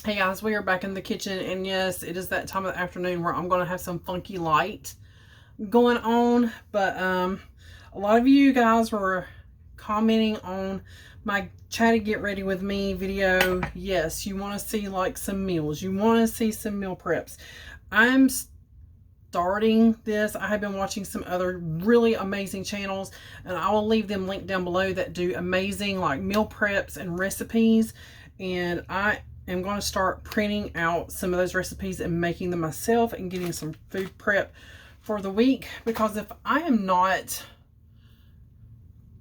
Hey guys, we are back in the kitchen, and yes, it is that time of the afternoon where I'm going to have some funky light going on. But a lot of you guys were commenting on my chatty get ready with me video. Yes, you want to see like some meals, you want to see some meal preps. I'm starting this. I have been watching some other really amazing channels, and I will leave them linked down below that do amazing like meal preps and recipes. And I am going to start printing out some of those recipes and making them myself and getting some food prep for the week, because if I am not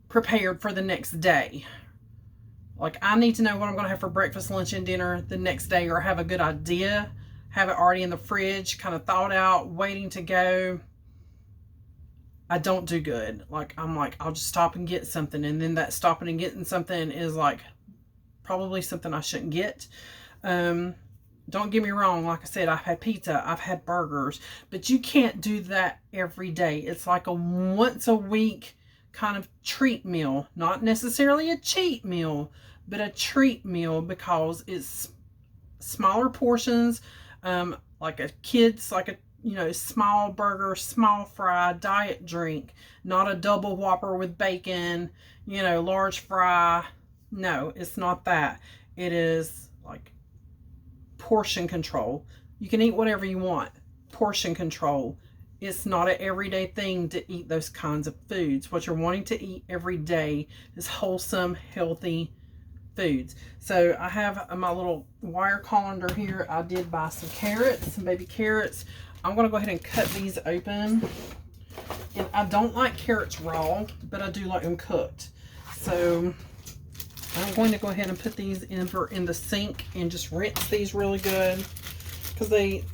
prepared for the next day, like I need to know what I'm going to have for breakfast, lunch, and dinner the next day, or have a good idea, have it already in the fridge, kind of thought out, waiting to go, I don't do good. Like, I'm like, I'll just stop and get something, and then that stopping and getting something is like probably something I shouldn't get. Don't get me wrong, like I said, I've had pizza, I've had burgers, but you can't do that every day. It's like a once a week kind of treat meal, not necessarily a cheat meal, but a treat meal, because it's smaller portions, like a kid's, like a, you know, small burger, small fry, diet drink, not a double Whopper with bacon, you know, large fry. No, it's not that. It is like portion control. You can eat whatever you want. Portion control. It's not an everyday thing to eat those kinds of foods. What you're wanting to eat every day is wholesome, healthy foods. So I have my little wire colander here. I did buy some carrots, some baby carrots. I'm going to go ahead and cut these open. And I don't like carrots raw, but I do like them cooked. So I'm going to go ahead and put these in the sink and just rinse these really good, because they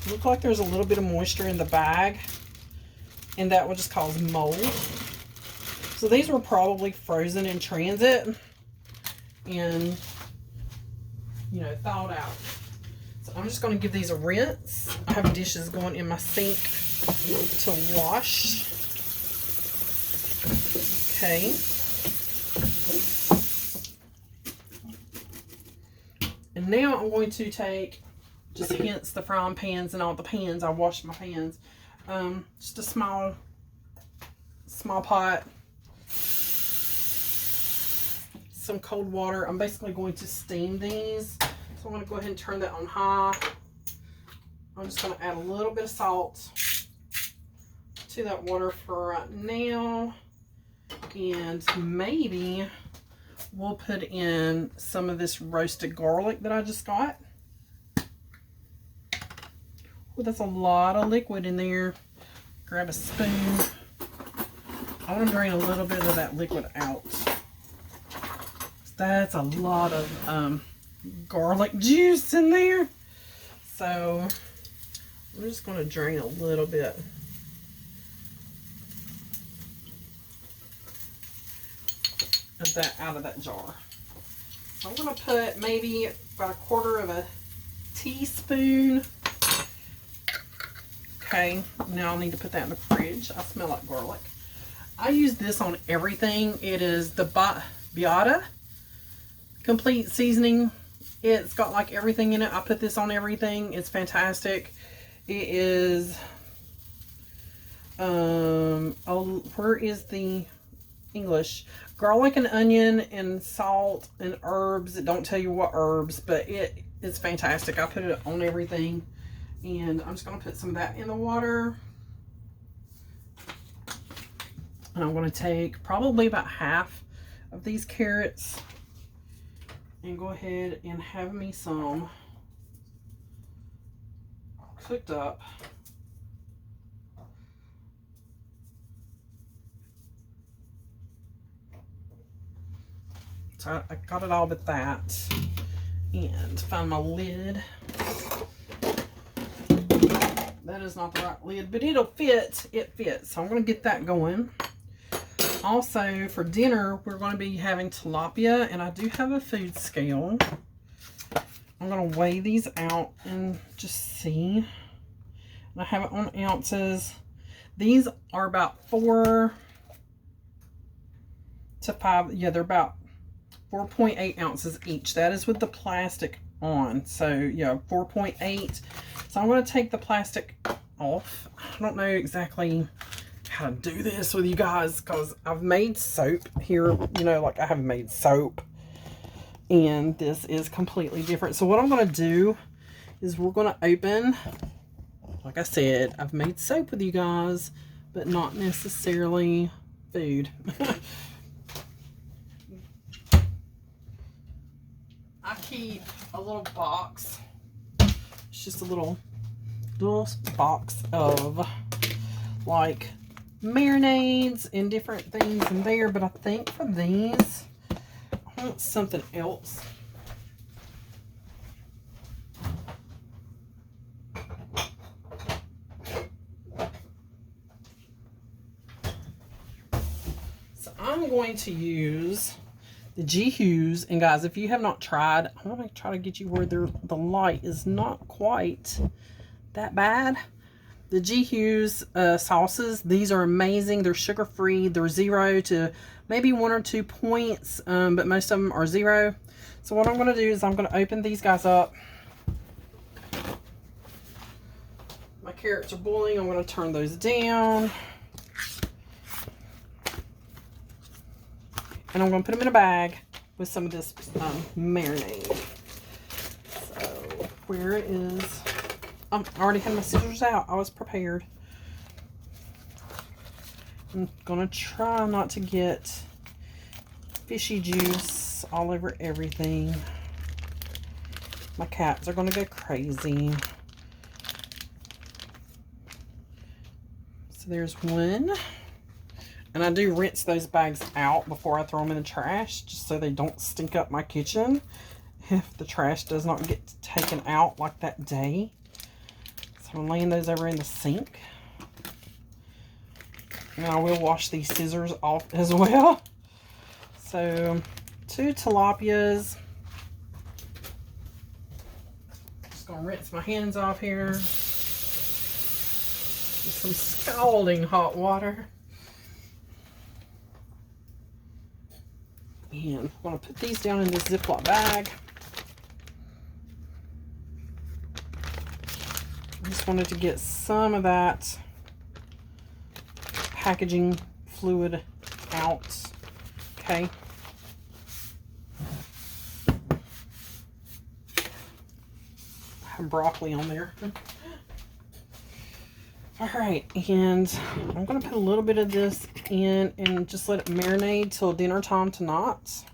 look like there's a little bit of moisture in the bag, and that would just cause mold. So these were probably frozen in transit and, you know, thawed out. So I'm just going to give these a rinse. I have dishes going in my sink to wash. Okay. And now I'm going to take, just hence the frying pans and all the pans. I washed my pans. Just a small pot. Some cold water. I'm basically going to steam these. So I'm going to go ahead and turn that on high. I'm just going to add a little bit of salt to that water for right now. And maybe we'll put in some of this roasted garlic that I just got. Oh, that's a lot of liquid in there. Grab a spoon. I want to drain a little bit of that liquid out. That's a lot of garlic juice in there. So I'm just going to drain a little bit. Of that out of that jar. So I'm going to put maybe about a quarter of a teaspoon. Okay, now I need to put that in the fridge. I smell like garlic. I use this on everything. It is the Beata Complete Seasoning. It's got like everything in it. I put this on everything. It's fantastic. It is, oh, where is the English? Garlic and onion and salt and herbs. It don't tell you what herbs, but it is fantastic. I put it on everything. And I'm just going to put some of that in the water. And I'm going to take probably about half of these carrots and go ahead and have me some cooked up so I got it all but that, and find my lid. That is not the right lid, but it'll fit. It fits. So I'm going to get that going. Also, for dinner, we're going to be having tilapia, and I do have a food scale. I'm going to weigh these out and just see. And I have it on ounces. These are about 4 to 5. Yeah, they're about 4.8 ounces each. That is with the plastic on. So yeah, 4.8. So I'm going to take the plastic off. I don't know exactly how to do this with you guys because I've made soap here. You know, like I have made soap. And this is completely different. So what I'm going to do is we're going to open, like I said, I've made soap with you guys, but not necessarily food. I keep a little box. It's just a little box of like marinades and different things in there. But I think for these, I want something else. So I'm going to use the G Hughes. And guys, if you have not tried, I want to try to get you where the light is not quite that bad. The G Hughes sauces, these are amazing. They're sugar-free. They're 0 to maybe 1 or 2 points, but most of them are 0. So what I'm going to do is I'm going to open these guys up. My carrots are boiling. I'm going to turn those down. And I'm going to put them in a bag with some of this marinade. So where is... I already had my scissors out. I was prepared. I'm going to try not to get fishy juice all over everything. My cats are going to go crazy. So there's one. And I do rinse those bags out before I throw them in the trash, just so they don't stink up my kitchen if the trash does not get taken out like that day. So I'm laying those over in the sink. And I will wash these scissors off as well. So 2 tilapias. Just gonna rinse my hands off here with some scalding hot water. And I'm going to put these down in this Ziploc bag. I just wanted to get some of that packaging fluid out. Okay. I have broccoli on there. Alright, and I'm going to put a little bit of this in and just let it marinate till dinner time tonight.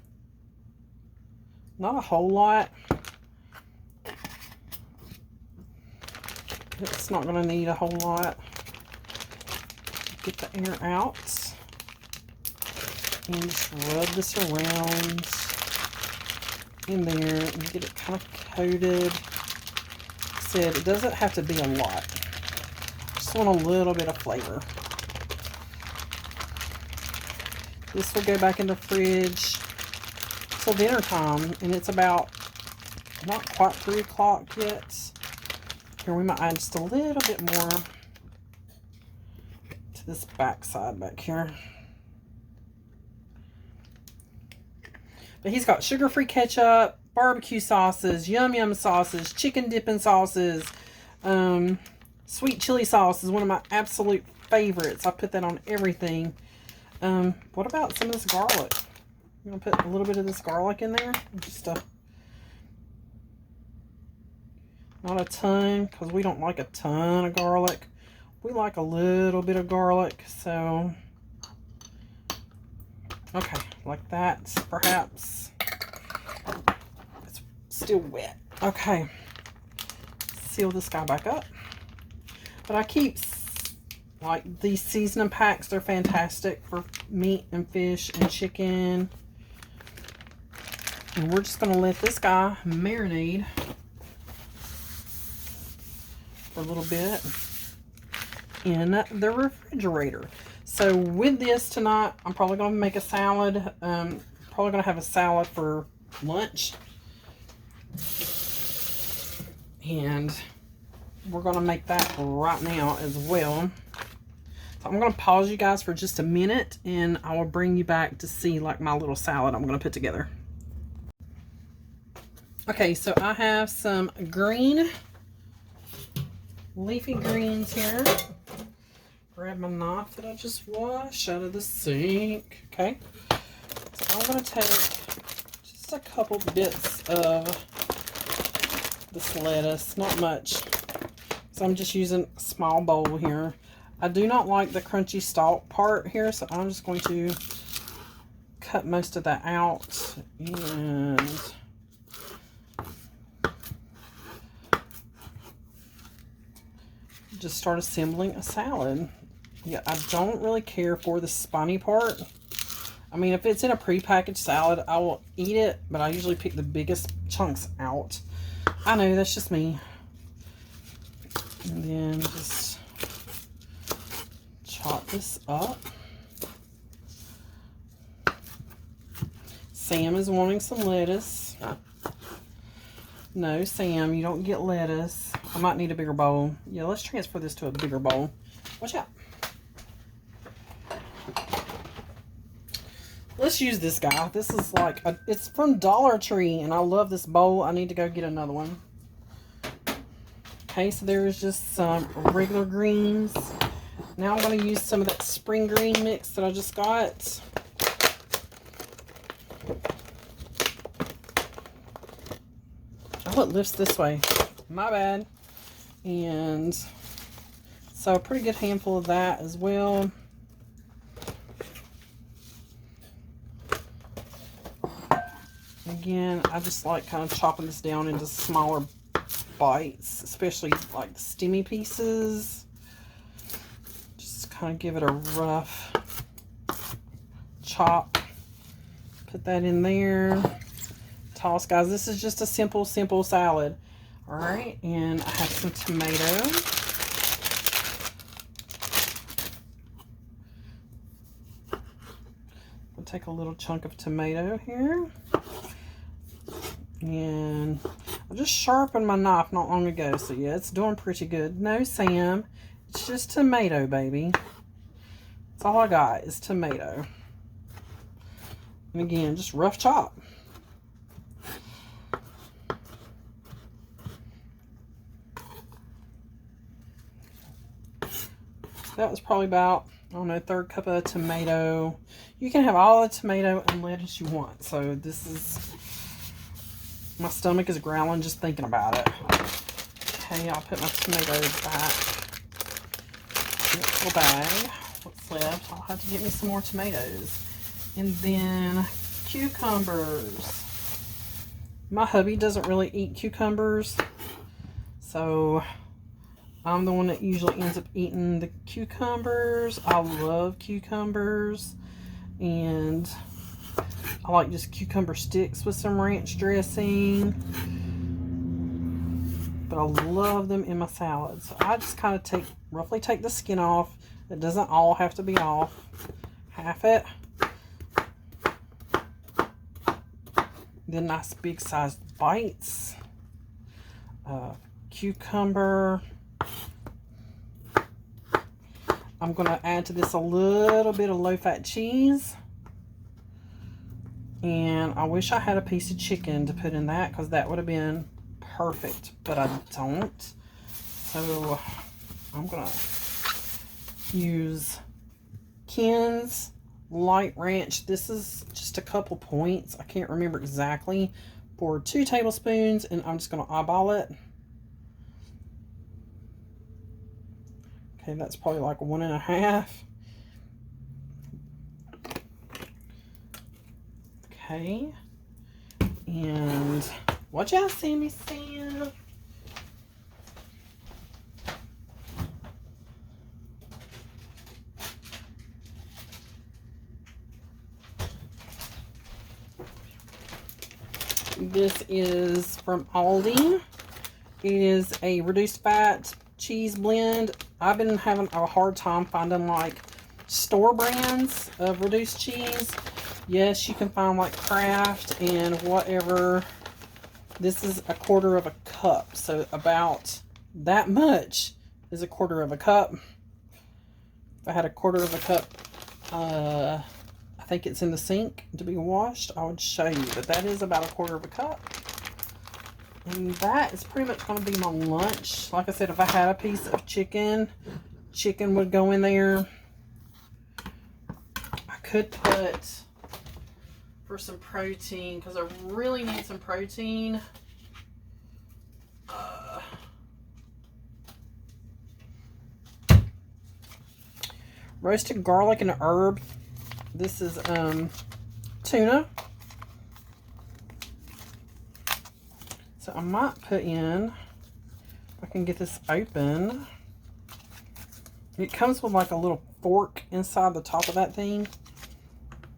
Not a whole lot. It's not going to need a whole lot. Get the air out. And just rub this around in there and get it kind of coated. Like I said, it doesn't have to be a lot. Just want a little bit of flavor. This will go back in the fridge till dinner time, and it's about not quite 3 o'clock yet. Here we might add just a little bit more to this back side back here. But he's got sugar-free ketchup, barbecue sauces, yum yum sauces, chicken dipping sauces, sweet chili sauce is one of my absolute favorites. I put that on everything. What about some of this garlic? I'm going to put a little bit of this garlic in there. Just not a ton, because we don't like a ton of garlic. We like a little bit of garlic, so... Okay, like that, perhaps. It's still wet. Okay. Seal this guy back up. But I keep, like, these seasoning packs. They're fantastic for meat and fish and chicken. And we're just going to let this guy marinate for a little bit in the refrigerator. So with this tonight, I'm probably going to make a salad. Probably going to have a salad for lunch. And we're going to make that right now as well. So I'm going to pause you guys for just a minute, and I will bring you back to see like my little salad I'm going to put together. Okay, so I have some green leafy greens here. Grab my knife that I just washed out of the sink. Okay, so I'm going to take just a couple bits of this lettuce, not much. So I'm just using a small bowl here. I do not like the crunchy stalk part here, so I'm just going to cut most of that out and just start assembling a salad. Yeah, I don't really care for the spiny part. I mean, if it's in a prepackaged salad, I will eat it, but I usually pick the biggest chunks out. I know, that's just me. And then just chop this up. Sam is wanting some lettuce. No, Sam, you don't get lettuce. I might need a bigger bowl. Yeah, let's transfer this to a bigger bowl. Watch out. Let's use this guy. This is like, it's from Dollar Tree, and I love this bowl. I need to go get another one. Okay, so there's just some regular greens. Now I'm going to use some of that spring green mix that I just got. Oh, it lifts this way. My bad. And so a pretty good handful of that as well. Again, I just like kind of chopping this down into smaller bites, especially like the steamy pieces. Just kind of give it a rough chop. Put that in there. Toss, guys. This is just a simple salad. All right, and I have some tomato. I'll take a little chunk of tomato here. And I just sharpened my knife not long ago, so yeah, it's doing pretty good. No, Sam, it's just tomato, baby. That's all I got is tomato. And again, just rough chop. That was probably about, I don't know, 1/3 cup of tomato. You can have all the tomato and lettuce you want. So this is, my stomach is growling just thinking about it. Okay, I'll put my tomatoes back in this little bag. What's left? I'll have to get me some more tomatoes. And then cucumbers. My hubby doesn't really eat cucumbers, so I'm the one that usually ends up eating the cucumbers. I love cucumbers, and I like just cucumber sticks with some ranch dressing, but I love them in my salad. So I just kind of roughly take the skin off. It doesn't all have to be off. Half it. Then nice big sized bites. Cucumber. I'm going to add to this a little bit of low-fat cheese. And I wish I had a piece of chicken to put in that, because that would have been perfect. But I don't. So I'm going to use Ken's light ranch. This is just a couple points. I can't remember exactly. For 2 tablespoons. And I'm just going to eyeball it. Okay, that's probably like 1.5. Okay. And watch out, Sammy Sam. This is from Aldi. It is a reduced fat cheese blend. I've been having a hard time finding like store brands of reduced cheese. Yes, you can find like Kraft and whatever. This is 1/4 cup, so about that much is 1/4 cup. If I had 1/4 cup, I think it's in the sink to be washed, I would show you, but that is about 1/4 cup. And that is pretty much going to be my lunch. Like I said, if I had a piece of chicken would go in there. I could put, for some protein, because I really need some protein, roasted garlic and herb. This is tuna. So I might put in, if I can get this open. It comes with like a little fork inside the top of that thing.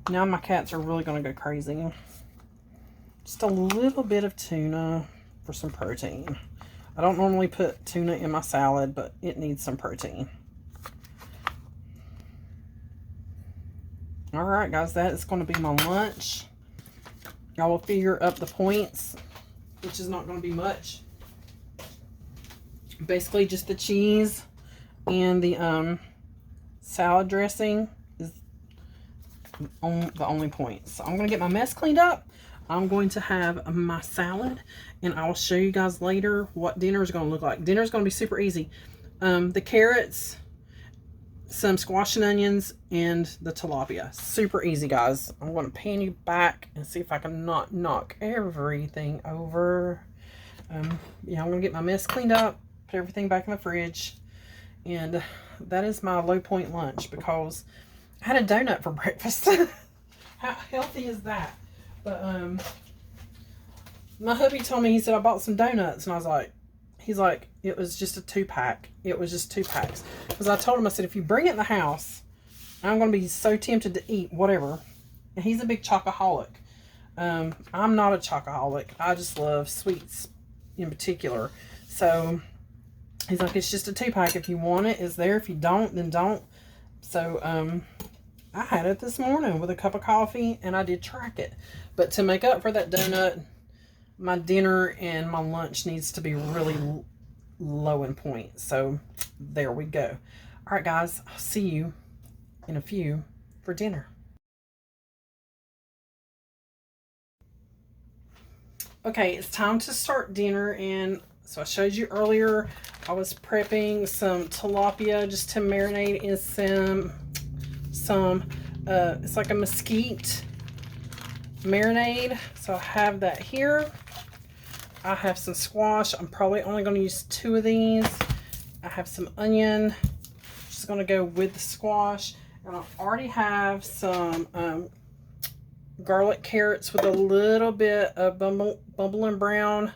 Now my cats are really going to go crazy. Just a little bit of tuna for some protein. I don't normally put tuna in my salad, but it needs some protein. Alright guys, that is going to be my lunch. I will figure up the points, which is not going to be much. Basically just the cheese and the salad dressing is the only point. So I'm going to get my mess cleaned up. I'm going to have my salad, and I will show you guys later what dinner is going to look like. Dinner is going to be super easy. The carrots, some squash and onions, and the tilapia. Super easy, guys. I'm going to pan you back and see if I can not knock everything over. Yeah, I'm going to get my mess cleaned up, put everything back in the fridge, and that is my low point lunch because I had a donut for breakfast. How healthy is that? But my hubby told me, he said, I bought some donuts, and I was like, he's like, it was just a 2-pack. It was just 2 packs. Because I told him, I said, if you bring it in the house, I'm going to be so tempted to eat whatever. And he's a big chocoholic. I'm not a chocoholic. I just love sweets in particular. So he's like, it's just a 2-pack. If you want it, it's there. If you don't, then don't. So I had it this morning with a cup of coffee, and I did track it. But to make up for that donut, my dinner and my lunch needs to be really low in point. So there we go. All right, guys, I'll see you in a few for dinner. Okay, it's time to start dinner. And so I showed you earlier, I was prepping some tilapia just to marinate in some it's like a mesquite marinade. So I have that here. I have some squash. I'm probably only going to use 2 of these. I have some onion, just going to go with the squash. And I already have some garlic carrots with a little bit of Bumble and Brown,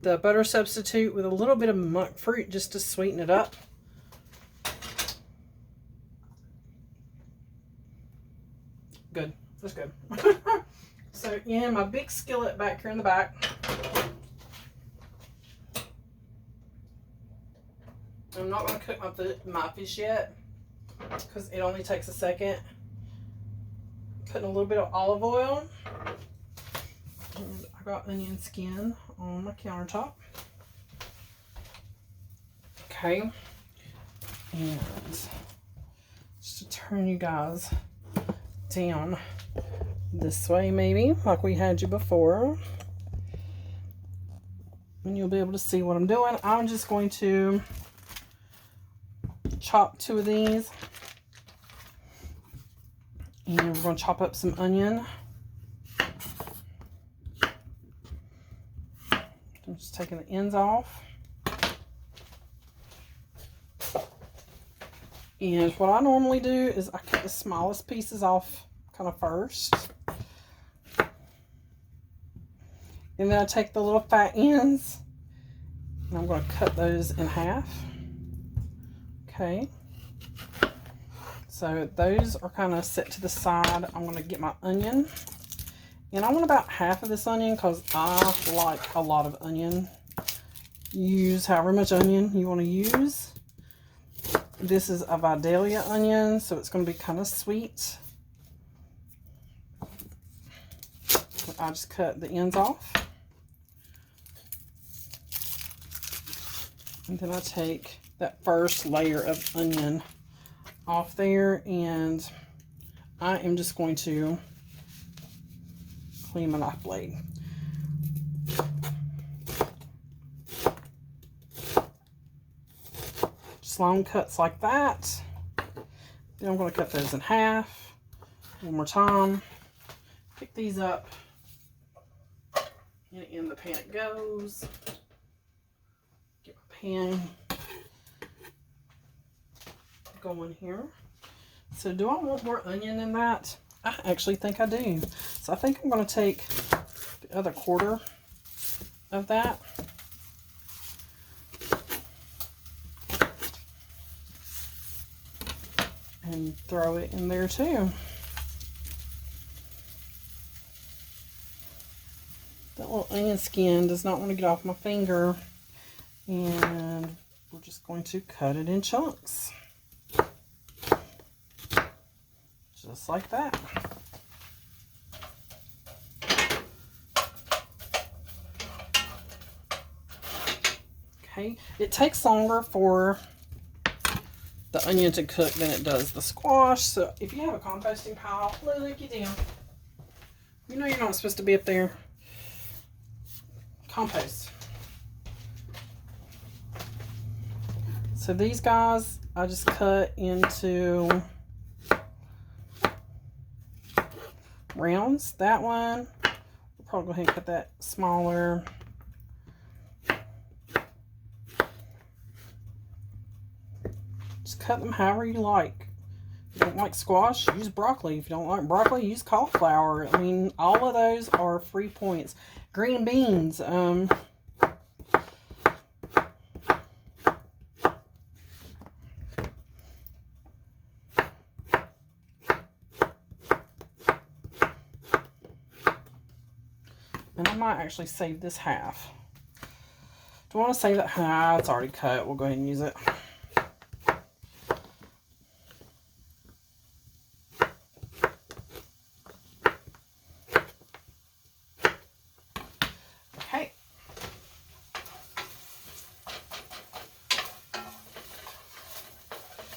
the butter substitute, with a little bit of monk fruit just to sweeten it up. Good. That's good. So in my big skillet back here in the back, I'm not going to cook my fish yet because it only takes a second. Putting a little bit of olive oil. And I got onion skin on my countertop. Okay. And just to turn you guys down this way, maybe like we had you before, and you'll be able to see what I'm doing. I'm just going to chop 2 of these, and we're going to chop up some onion. I'm just taking the ends off. And what I normally do is I cut the smallest pieces off kind of first. And then I take the little fat ends, and I'm going to cut those in half. Okay. So those are kind of set to the side. I'm going to get my onion. And I want about half of this onion because I like a lot of onion. Use however much onion you want to use. This is a Vidalia onion, so it's going to be kind of sweet. I just cut the ends off. And then I take that first layer of onion off there, and I am just going to clean my knife blade. Sloan cuts like that. Then I'm going to cut those in half. One more time. Pick these up. And in the pan it goes. Get my pan going here. So do I want more onion in that? I actually think I do. So I think I'm going to take the other quarter of that. And throw it in there too. That little onion skin does not want to get off my finger. And we're just going to cut it in chunks. Just like that. Okay, it takes longer for the onion to cook than it does the squash. So if you have a composting pile, look you down. You know you're not supposed to be up there. Compost. So these guys, I just cut into rounds. That one, we'll probably go ahead and cut that smaller. Just cut them however you like. If you don't like squash, use broccoli. If you don't like broccoli, use cauliflower. I mean, all of those are free points. Green beans. And I might actually save this half. Do I want to save that half? It's already cut. We'll go ahead and use it. Okay.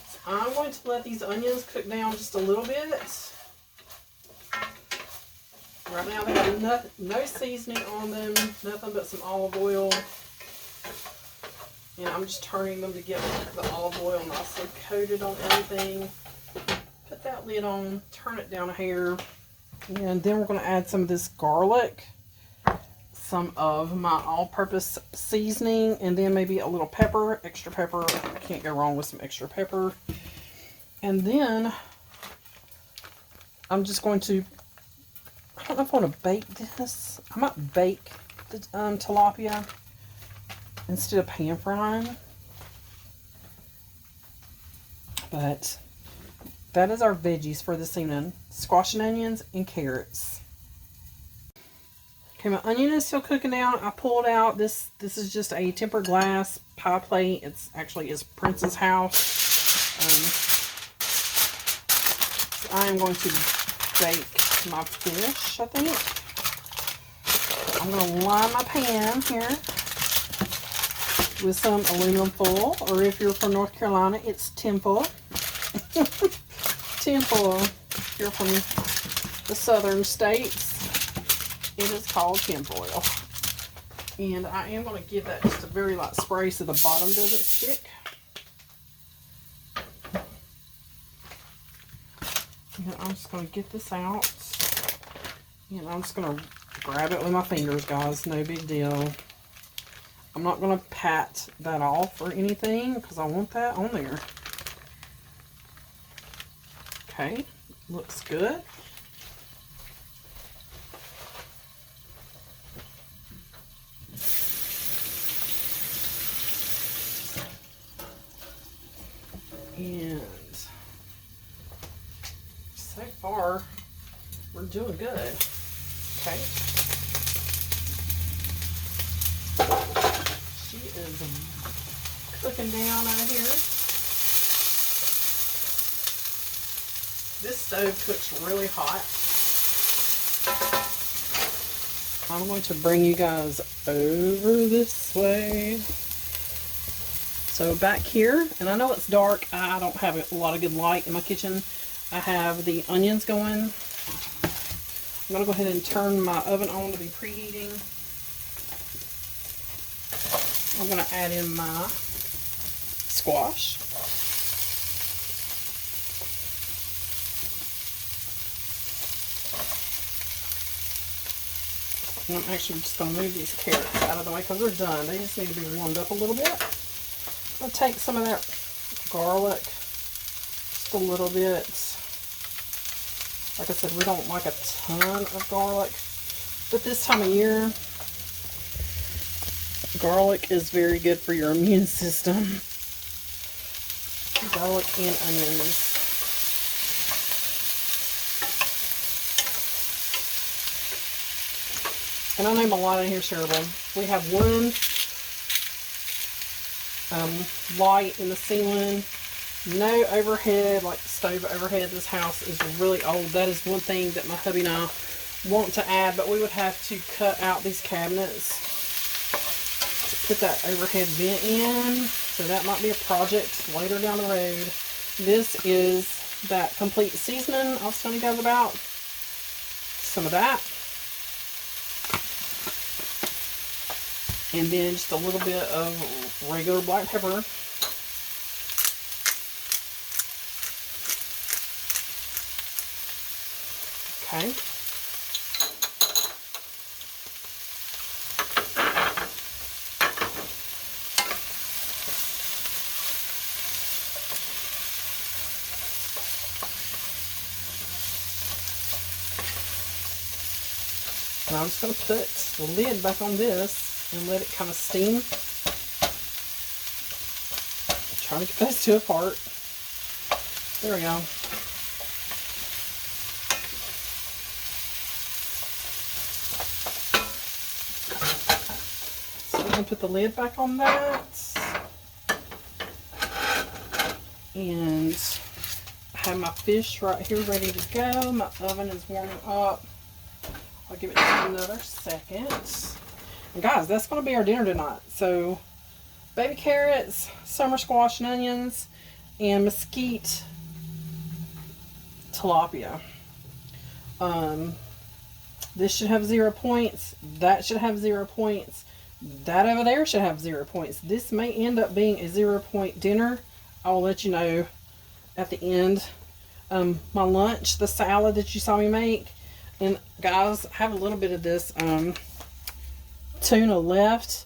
So I'm going to let these onions cook down just a little bit. Right now they have no seasoning on them, nothing but some olive oil. And I'm just turning them to get the olive oil nicely coated on everything. Put that lid on, turn it down a hair. And then we're going to add some of this garlic, some of my all-purpose seasoning, and then maybe a little pepper, extra pepper. I can't go wrong with some extra pepper. And then I'm just going to, I don't know if I want to bake this. I might bake the tilapia instead of pan frying. But that is our veggies for this evening. Squash and onions and carrots. Okay, my onion is still cooking down. I pulled out this is just a tempered glass pie plate. It's actually is Prince's house. So I am going to bake my fish, I think. I'm going to line my pan here with some aluminum foil, or if you're from North Carolina, it's tin foil. Tin foil. If you're from the southern states, it is called tin foil. And I am going to give that just a very light spray so the bottom doesn't stick. And I'm just going to get this out. And I'm just going to grab it with my fingers, guys. No big deal. I'm not going to pat that off or anything because I want that on there. Okay, looks good. And so far, we're doing good. Okay. She is cooking down out here. This stove cooks really hot. I'm going to bring you guys over this way. So back here, and I know it's dark, I don't have a lot of good light in my kitchen. I have the onions going. I'm going to go ahead and turn my oven on to be preheating. I'm going to add in my squash. And I'm actually just going to move these carrots out of the way because they're done. They just need to be warmed up a little bit. I'm going to take some of that garlic, just a little bit. Like I said, we don't like a ton of garlic, but this time of year, garlic is very good for your immune system. Garlic and onions. And I know my light in here is terrible. We have one light in the ceiling. No overhead, like stove overhead. This house is really old. That is one thing that my hubby and I want to add, but we would have to cut out these cabinets to put that overhead vent in. So that might be a project later down the road. This is that complete seasoning I was telling you guys about. Some of that. And then just a little bit of regular black pepper. Okay. And I'm just going to put the lid back on this and let it kind of steam. Trying to get those two apart. There we go. So I'm going to put the lid back on that. And I have my fish right here ready to go. My oven is warming up. I'll give it just another second. And guys, that's going to be our dinner tonight. So, baby carrots, summer squash and onions, and mesquite tilapia. This should have 0 points. That should have 0 points. That over there should have 0 points. This may end up being a 0-point dinner. I will let you know at the end. My lunch, the salad that you saw me make. And guys, I have a little bit of this tuna left.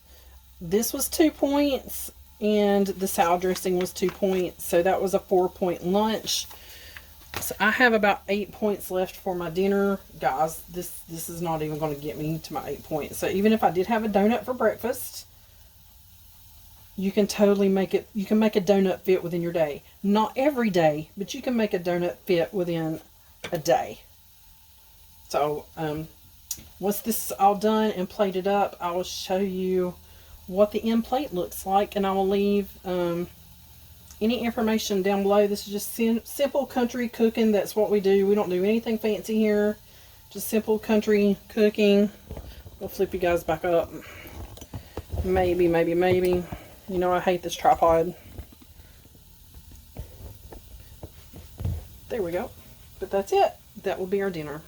This was 2 points, and the salad dressing was 2 points. So that was a 4-point lunch. So I have about 8 points left for my dinner. Guys, this is not even going to get me to my 8 points. So even if I did have a donut for breakfast, you can totally make it. You can make a donut fit within your day. Not every day, but you can make a donut fit within a day. So, once this is all done and plated up, I will show you what the end plate looks like, and I will leave any information down below. This is just simple country cooking. That's what we do. We don't do anything fancy here. Just simple country cooking. We'll flip you guys back up. Maybe. You know I hate this tripod. There we go. But that's it. That will be our dinner.